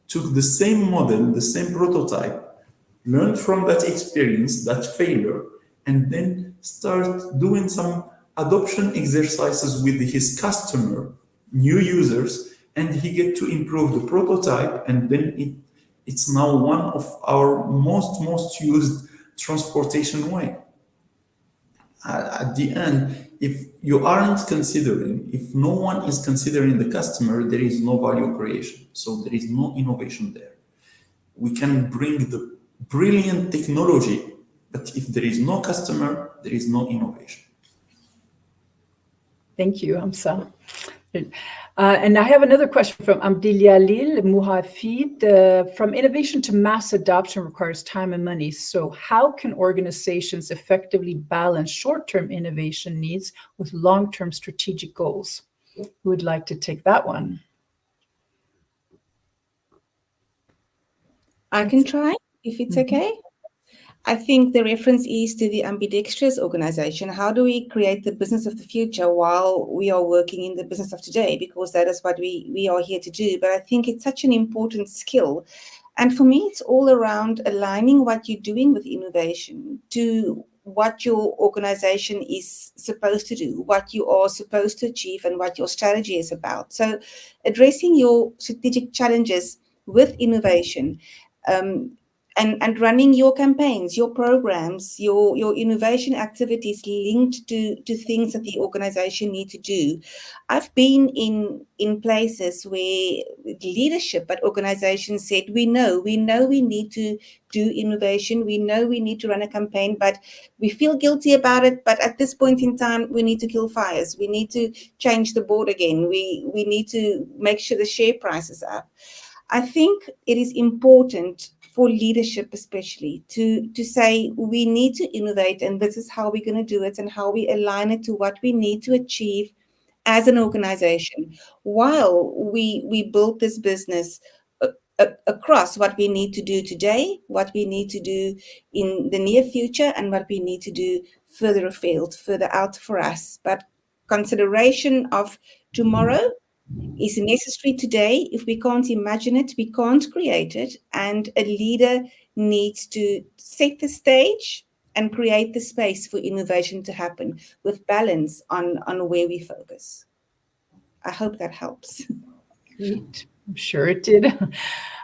took the same model, the same prototype, learned from that experience, that failure, and then start doing some adoption exercises with his customer, new users, and he get to improve the prototype, and then it's now one of our most used transportation way. At the end, if you aren't considering, if no one is considering the customer, there is no value creation. So there is no innovation there. We can bring the brilliant technology, but if there is no customer, there is no innovation. Thank you, Hamza. And I have another question from Abdilalil Muhafid. From innovation to mass adoption requires time and money. So how can organizations effectively balance short-term innovation needs with long-term strategic goals? Who would like to take that one? I can try, if it's okay. I think the reference is to the ambidextrous organization. How do we create the business of the future while we are working in the business of today? Because that is what we are here to do. But I think it's such an important skill. And for me, it's all around aligning what you're doing with innovation to what your organization is supposed to do, what you are supposed to achieve, and what your strategy is about. So addressing your strategic challenges with innovation, and running your campaigns, your programs, your innovation activities linked to things that the organization need to do. I've been in places where leadership at organizations said, we know we need to do innovation, we know we need to run a campaign, but we feel guilty about it. But at this point in time, we need to kill fires. We need to change the board again. We need to make sure the share price is up. I think it is important for leadership especially to say we need to innovate, and this is how we're going to do it and how we align it to what we need to achieve as an organization while we build this business across what we need to do today, what we need to do in the near future, and what we need to do further afield, further out for us. But consideration of tomorrow is necessary today. If we can't imagine it, we can't create it. And a leader needs to set the stage and create the space for innovation to happen with balance on where we focus. I hope that helps. Great. I'm sure it did.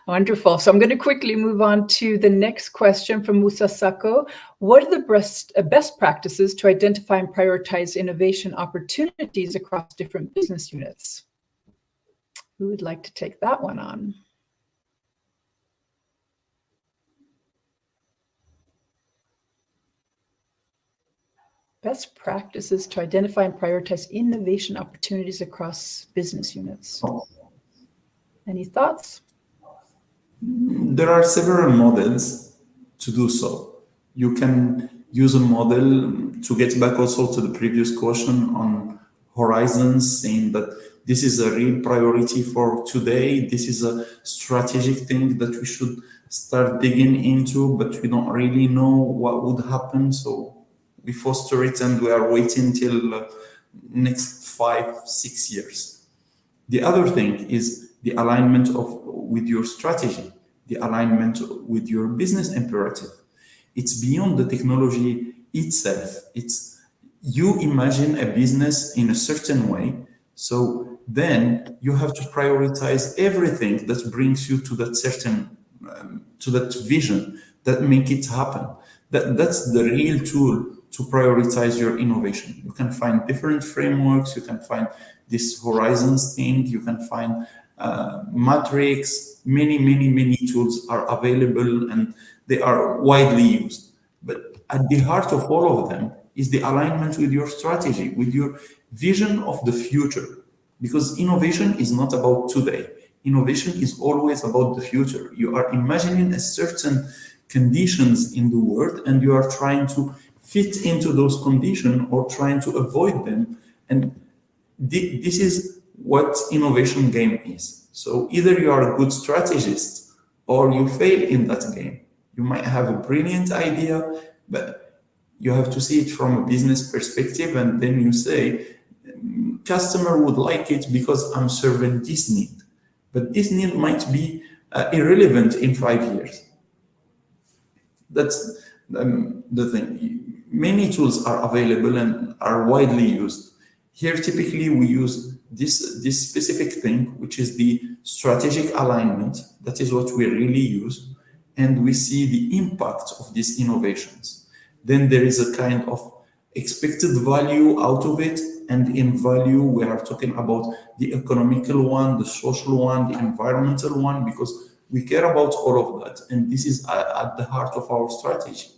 Wonderful. So I'm going to quickly move on to the next question from Musa Sako. What are the best practices to identify and prioritize innovation opportunities across different business units? Who would like to take that one on? Best practices to identify and prioritize innovation opportunities across business units. Any thoughts? There are several models to do so. You can use a model to get back also to the previous question on horizons, saying that this is a real priority for today. This is a strategic thing that we should start digging into, but we don't really know what would happen. So we foster it and we are waiting till next 5-6 years. The other thing is the alignment with your strategy, the alignment with your business imperative. It's beyond the technology itself. It's you imagine a business in a certain way. So then you have to prioritize everything that brings you to that certain, to that vision that make it happen. That's the real tool to prioritize your innovation. You can find different frameworks, you can find this horizons thing, you can find matrix, many tools are available and they are widely used. But at the heart of all of them is the alignment with your strategy, with your vision of the future. Because innovation is not about today. Innovation is always about the future. You are imagining a certain conditions in the world and you are trying to fit into those conditions or trying to avoid them. And this is what innovation game is. So either you are a good strategist or you fail in that game. You might have a brilliant idea, but you have to see it from a business perspective, and then you say, customer would like it because I'm serving this need. But this need might be irrelevant in 5 years. That's the thing. Many tools are available and are widely used. Here, typically, we use this specific thing, which is the strategic alignment. That is what we really use. And we see the impact of these innovations. Then there is a kind of expected value out of it. And in value, we are talking about the economical one, the social one, the environmental one, because we care about all of that. And this is at the heart of our strategy.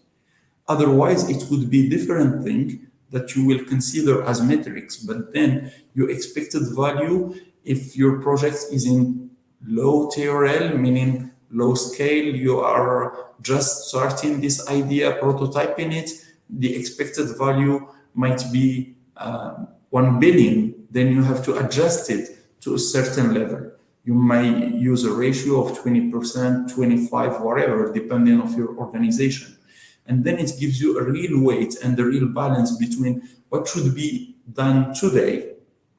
Otherwise, it would be a different thing that you will consider as metrics, but then your expected value, if your project is in low TRL, meaning low scale, you are just starting this idea, prototyping it, the expected value might be 1 billion, then you have to adjust it to a certain level. You might use a ratio of 20%, 25, whatever, depending on your organization. And then it gives you a real weight and the real balance between what should be done today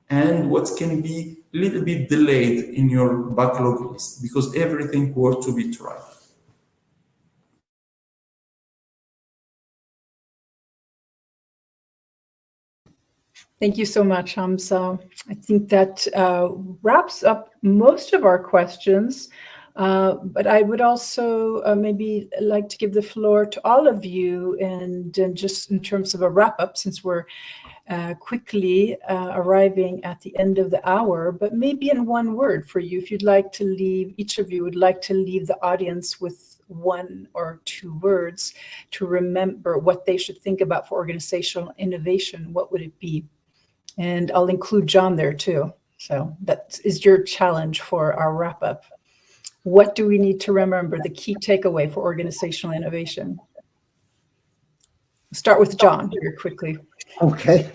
and what can be a little bit delayed in your backlog list, because everything worth to be tried. Thank you so much, Hamza. I think that wraps up most of our questions. But I would also maybe like to give the floor to all of you, and just in terms of a wrap up, since we're quickly arriving at the end of the hour, but maybe in one word for you, if you'd like to leave, each of you would like to leave the audience with 1 or 2 words to remember what they should think about for organizational innovation, what would it be? And I'll include John there too. So that is your challenge for our wrap up. What do we need to remember, the key takeaway for organizational innovation? Start with John here quickly. Okay.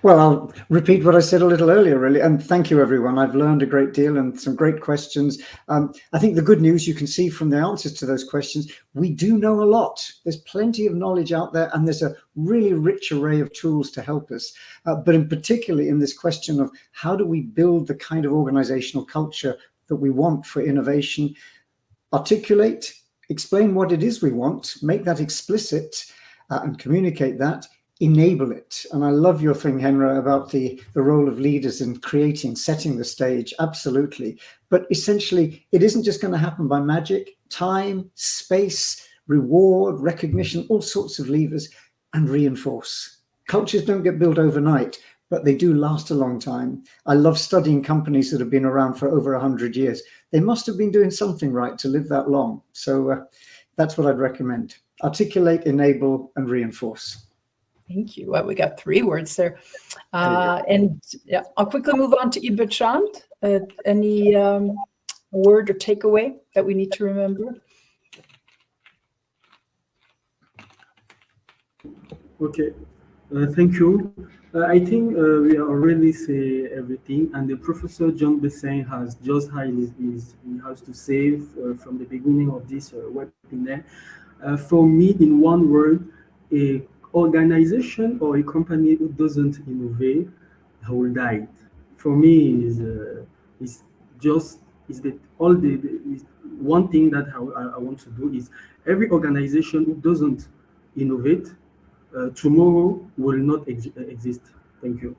Well, I'll repeat what I said a little earlier, really. And thank you, everyone. I've learned a great deal and some great questions. I think the good news you can see from the answers to those questions, we do know a lot. There's plenty of knowledge out there, and there's a really rich array of tools to help us. But in particularly in this question of how do we build the kind of organizational culture that we want for innovation, articulate, explain what it is we want, make that explicit, and communicate that, enable it. And I love your thing, Henra, about the role of leaders in creating, setting the stage. Absolutely. But essentially, it isn't just going to happen by magic. Time, space, reward, recognition, all sorts of levers, and reinforce. Cultures don't get built overnight, but they do last a long time. I love studying companies that have been around for over 100 years. They must have been doing something right to live that long. So that's what I'd recommend. Articulate, enable, and reinforce. Thank you. Well, we got 3 words there. And yeah, I'll quickly move on to Ibertrand. Any word or takeaway that we need to remember? Okay, thank you. I think we already say everything, and the Professor John Bessin has just had he has to say from the beginning of this webinar. For me, in one word, a organization or a company who doesn't innovate will die. For me, is one thing that I want to do is every organization who doesn't innovate tomorrow will not exist. Thank you.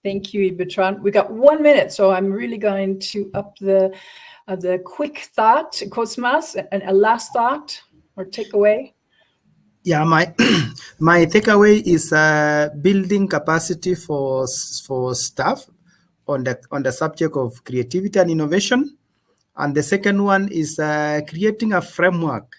Thank you, Ibertrand. We got 1 minute, so I'm really going to up the quick thought, Cosmas, and a last thought or takeaway. Yeah, my my takeaway is building capacity for staff on the subject of creativity and innovation, and the second one is creating a framework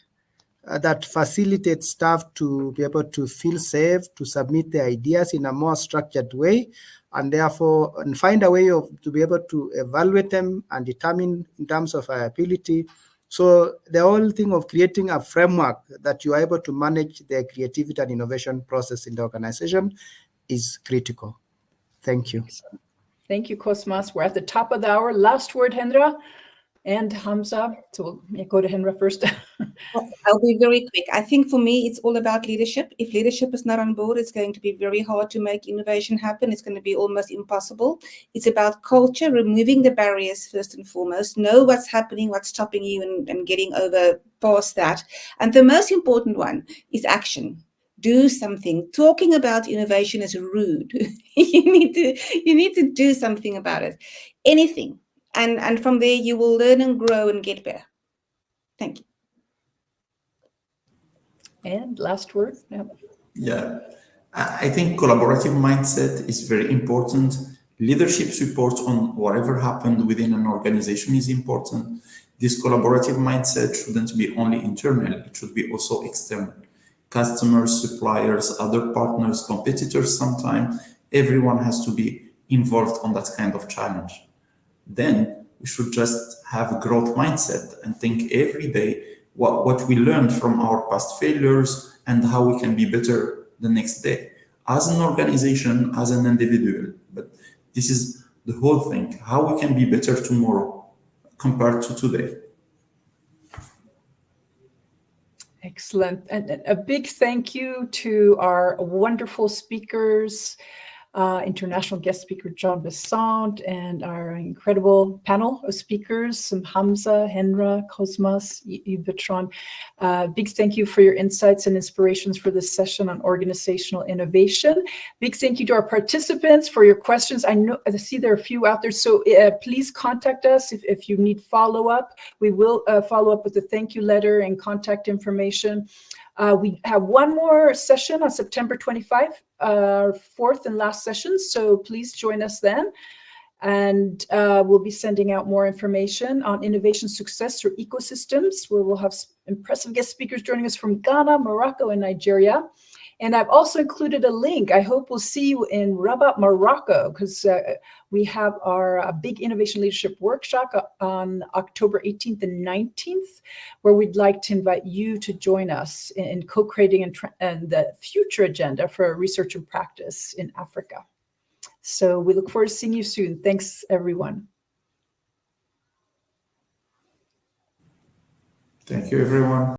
that facilitates staff to be able to feel safe, to submit their ideas in a more structured way, and therefore and find a way to be able to evaluate them and determine in terms of ability. So the whole thing of creating a framework that you are able to manage the creativity and innovation process in the organization is critical. Thank you. Thank you, Cosmas. We're at the top of the hour. Last word, Hendra and Hamza. So we'll go to Hendra first. I'll be very quick. I think for me, it's all about leadership. If leadership is not on board, it's going to be very hard to make innovation happen. It's going to be almost impossible. It's about culture, removing the barriers first and foremost. Know what's happening, what's stopping you, and getting over past that. And the most important one is action. Do something. Talking about innovation is rude. you need to do something about it. Anything. And from there, you will learn and grow and get better. Thank you. And last word. Yeah, I think collaborative mindset is very important. Leadership support on whatever happened within an organization is important. This collaborative mindset shouldn't be only internal, it should be also external. Customers, suppliers, other partners, competitors, sometimes everyone has to be involved on that kind of challenge. Then we should just have a growth mindset and think every day what we learned from our past failures and how we can be better the next day as an organization, as an individual. But this is the whole thing, how we can be better tomorrow compared to today. Excellent. And a big thank you to our wonderful speakers, international guest speaker John Besant, and our incredible panel of speakers, Hamza, Hendra, Cosmas, Bertrand. Big thank you for your insights and inspirations for this session on organizational innovation. Big thank you to our participants for your questions. I see there are a few out there, so please contact us if you need follow-up. We will follow up with a thank you letter and contact information. We have one more session on September 25, our fourth and last session, so please join us then. And we'll be sending out more information on innovation success through ecosystems, where we'll have impressive guest speakers joining us from Ghana, Morocco, and Nigeria. And I've also included a link. I hope we'll see you in Rabat, Morocco, because we have our big innovation leadership workshop on October 18th and 19th, where we'd like to invite you to join us in co-creating and the future agenda for research and practice in Africa. So we look forward to seeing you soon. Thanks, everyone. Thank you, everyone.